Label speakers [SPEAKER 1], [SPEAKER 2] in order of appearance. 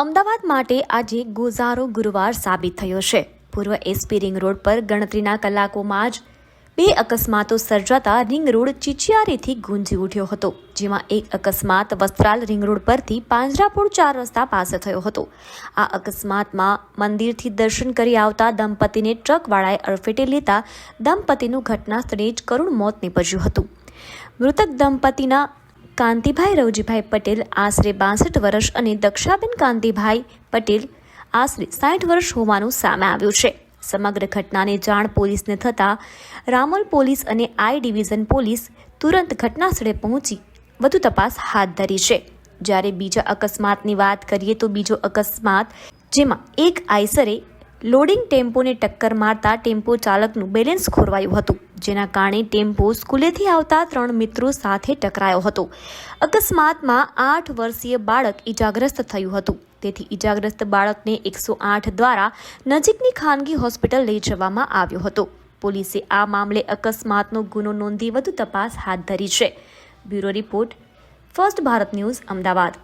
[SPEAKER 1] અમદાવાદ માટે આજે ગોઝારો ગુરુવાર સાબિત થયો છે। પૂર્વ એસપી રિંગ રોડ પર ગણતરીના કલાકોમાં જ બે અકસ્માતો સર્જાતા રિંગ રોડ ચિચિયારીથી ગુંજી ઉઠ્યો હતો, જેમાં એક અકસ્માત વસ્ત્રાલ રિંગ રોડ પરથી પાંજરાપોળ 4 રસ્તા પાસે થયો હતો। આ અકસ્માતમાં મંદિરથી દર્શન કરી આવતા દંપતીને ટ્રકવાળાએ અડફેટે લેતા દંપતીનું ઘટના સ્થળે જ કરુણ મોત નીપજ્યું હતું। મૃતક દંપતીના કાંતિભાઈ રવજીભાઈ પટેલ આશરે 62 વર્ષ અને દક્ષાબેન કાંતિભાઈ પટેલ આશરે 60 વર્ષ હોવાનું સામે આવ્યું છે। સમગ્ર ઘટનાને જાણ પોલીસને થતાં રામોલ પોલીસ અને આઈ ડિવિઝન પોલીસ તુરંત ઘટના સ્થળે પહોંચી વધુ તપાસ હાથ ધરી છે। જ્યારે બીજા અકસ્માતની વાત કરીએ તો બીજો અકસ્માત જેમાં એક આઈસરે લોડિંગ ટેમ્પોને ટક્કર મારતા ટેમ્પો ચાલકનું બેલેન્સ ખોરવાયું હતું, જેના કારણે ટેમ્પો સ્કૂલેથી આવતા 3 મિત્રો સાથે ટકરાયો હતો। અકસ્માતમાં 8 વર્ષીય બાળક ઇજાગ્રસ્ત થયું હતું, તેથી ઇજાગ્રસ્ત બાળકને 108 દ્વારા નજીકની ખાનગી હોસ્પિટલ લઈ જવામાં આવ્યો હતો। પોલીસે આ મામલે અકસ્માતનો ગુનો નોંધી વધુ તપાસ હાથ ધરી છે। Bureau report, first Bharat news, Ahmedabad.